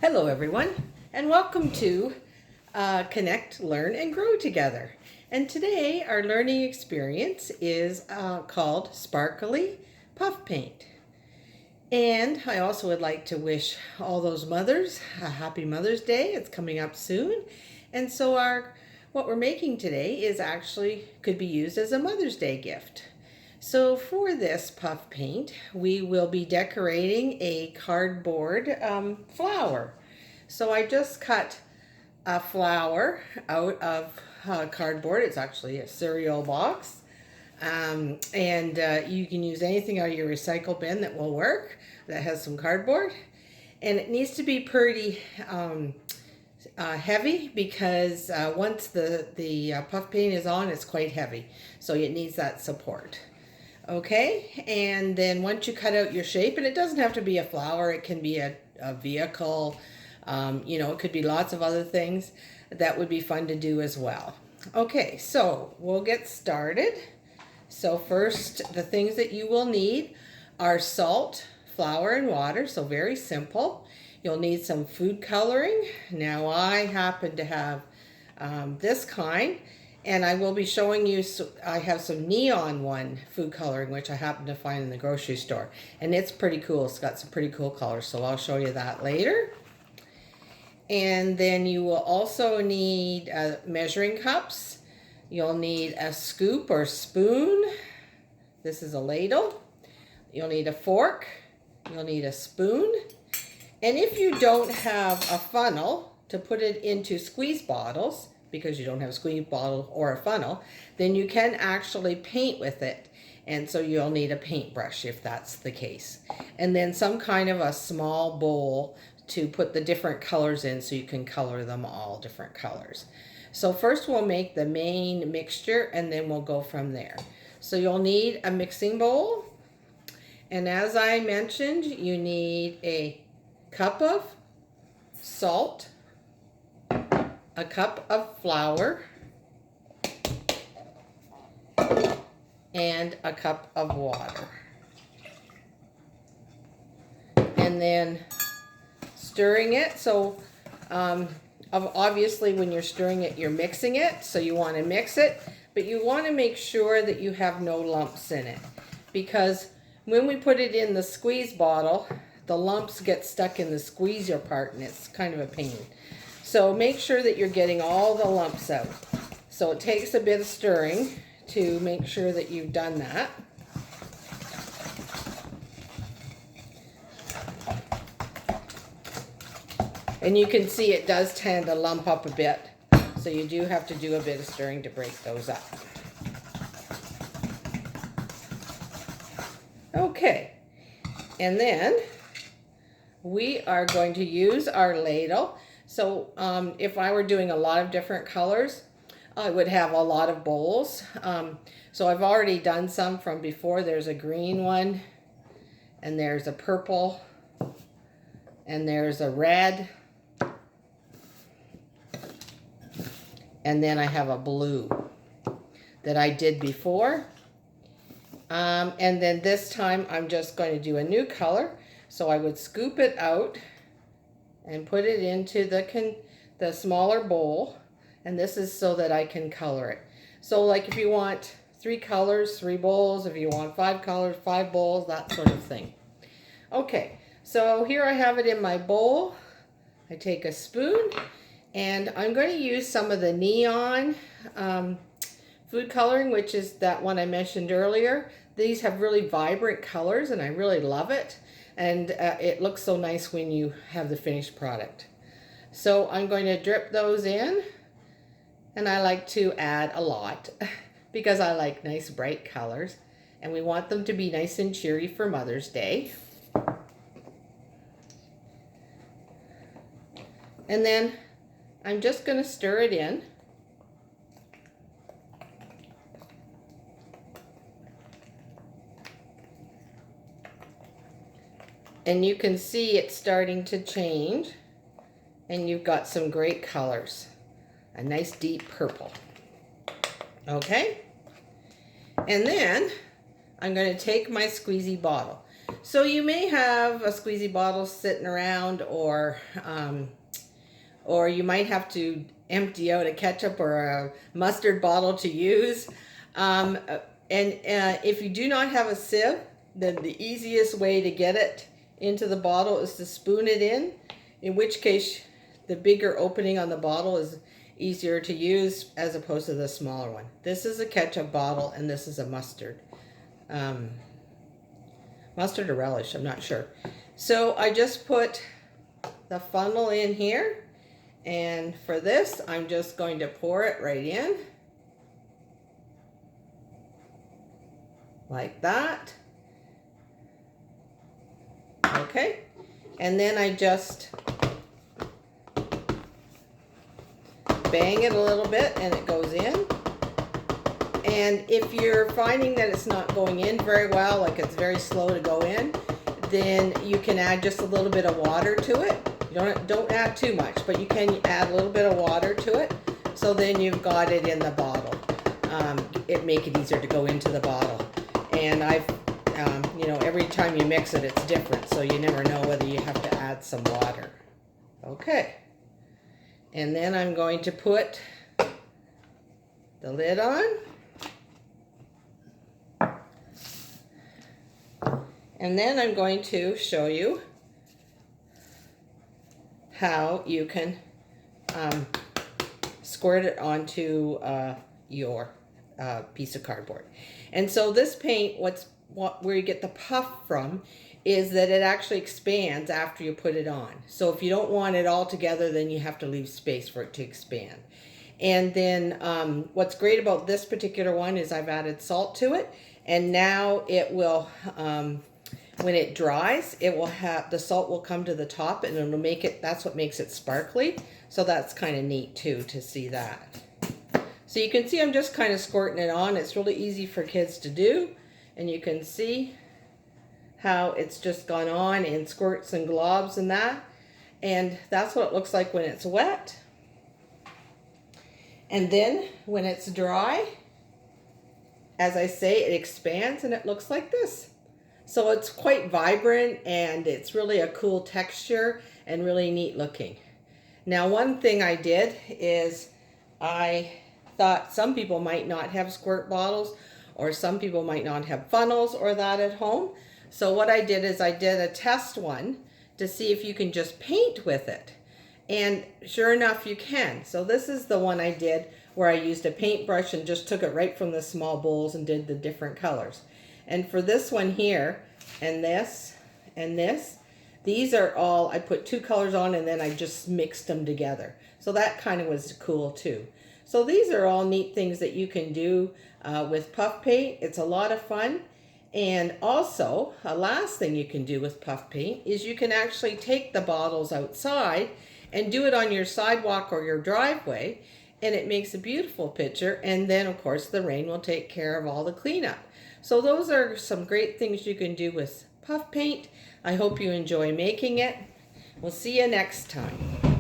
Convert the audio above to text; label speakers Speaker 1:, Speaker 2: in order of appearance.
Speaker 1: Hello everyone, and welcome to Connect, Learn, and Grow Together. And today our learning experience is called Sparkly Puff Paint. And I also would like to wish all those mothers a happy Mother's Day. It's coming up soon. And so what we're making today is actually could be used as a Mother's Day gift. So for this puff paint, we will be decorating a cardboard flower. So I just cut a flower out of cardboard. It's actually a cereal box. You can use anything out of your recycle bin that will work, that has some cardboard. And it needs to be pretty heavy because once the puff paint is on, it's quite heavy. So it needs that support. Okay, and then once you cut out your shape, and it doesn't have to be a flower, it can be a vehicle, it could be lots of other things that would be fun to do as well. Okay, so we'll get started. So first, the things that you will need are salt, flour, and water, so very simple. You'll need some food coloring. Now I happen to have this kind. And I will be showing you, I have some neon one food coloring, which I happen to find in the grocery store. And it's pretty cool. It's got some pretty cool colors, so I'll show you that later. And then you will also need measuring cups. You'll need a scoop or spoon. This is a ladle. You'll need a fork. You'll need a spoon. And if you don't have a funnel to put it into squeeze bottles, because you don't have a squeeze bottle or a funnel, then you can actually paint with it. And so you'll need a paintbrush if that's the case. And then some kind of a small bowl to put the different colors in so you can color them all different colors. So first we'll make the main mixture and then we'll go from there. So you'll need a mixing bowl. And as I mentioned, you need a cup of salt, a cup of flour, and a cup of water. And then stirring it. So obviously when you're stirring it, you're mixing it. So you want to mix it, but you want to make sure that you have no lumps in it. Because when we put it in the squeeze bottle, the lumps get stuck in the squeezer part and it's kind of a pain. So make sure that you're getting all the lumps out. So it takes a bit of stirring to make sure that you've done that. And you can see it does tend to lump up a bit. So you do have to do a bit of stirring to break those up. Okay. And then we are going to use our ladle. So if I were doing a lot of different colors, I would have a lot of bowls. So I've already done some from before. There's a green one, and there's a purple, and there's a red, and then I have a blue that I did before. And then this time I'm just going to do a new color. So I would scoop it out and put it into the smaller bowl, and this is so that I can color it. So like if you want 3 colors, 3 bowls, if you want 5 colors, 5 bowls, that sort of thing. Okay, so here I have it in my bowl. I take a spoon, and I'm going to use some of the neon food coloring, which is that one I mentioned earlier. These have really vibrant colors, and I really love it. And it looks so nice when you have the finished product. So I'm going to drip those in, and I like to add a lot because I like nice bright colors, and we want them to be nice and cheery for Mother's Day. And then I'm just going to stir it in. And you can see it's starting to change, and you've got some great colors. A nice deep purple. Okay? And then I'm going to take my squeezy bottle. So you may have a squeezy bottle sitting around, or you might have to empty out a ketchup or a mustard bottle to use. If you do not have a sieve, then the easiest way to get it into the bottle is to spoon it in which case the bigger opening on the bottle is easier to use as opposed to the smaller one. This is a ketchup bottle and this is a mustard. Mustard or relish, I'm not sure. So I just put the funnel in here, and for this I'm just going to pour it right in like that. Okay, and then I just bang it a little bit and it goes in. And if you're finding that it's not going in very well, like it's very slow to go in, then you can add just a little bit of water to it. You don't add too much, but you can add a little bit of water to it. So then you've got it in the bottle. It make it easier to go into the bottle. And I've, you know, every time you mix it, it's different. So you never know whether you have to add some water. Okay. And then I'm going to put the lid on. And then I'm going to show you how you can squirt it onto your piece of cardboard. And so this paint, where you get the puff from, is that it actually expands after you put it on. So if you don't want it all together, then you have to leave space for it to expand. And then what's great about this particular one is I've added salt to it, and now it will, when it dries, it will have, the salt will come to the top and it'll make it, that's what makes it sparkly. So that's kind of neat too, to see that. So you can see I'm just kind of squirting it on. It's really easy for kids to do. And you can see how it's just gone on in squirts and globs and that. And that's what it looks like when it's wet. And then when it's dry, as I say, it expands and it looks like this. So it's quite vibrant and it's really a cool texture and really neat looking. Now, one thing I did is I thought some people might not have squirt bottles, or some people might not have funnels or that at home. So what I did is I did a test one to see if you can just paint with it. And sure enough, you can. So this is the one I did where I used a paintbrush and just took it right from the small bowls and did the different colors. And for this one here, and this, these are all, I put two colors on and then I just mixed them together. So that kind of was cool too. So these are all neat things that you can do with puff paint. It's a lot of fun. And also, a last thing you can do with puff paint is you can actually take the bottles outside and do it on your sidewalk or your driveway, and it makes a beautiful picture. And then, of course, the rain will take care of all the cleanup. So those are some great things you can do with puff paint. I hope you enjoy making it. We'll see you next time.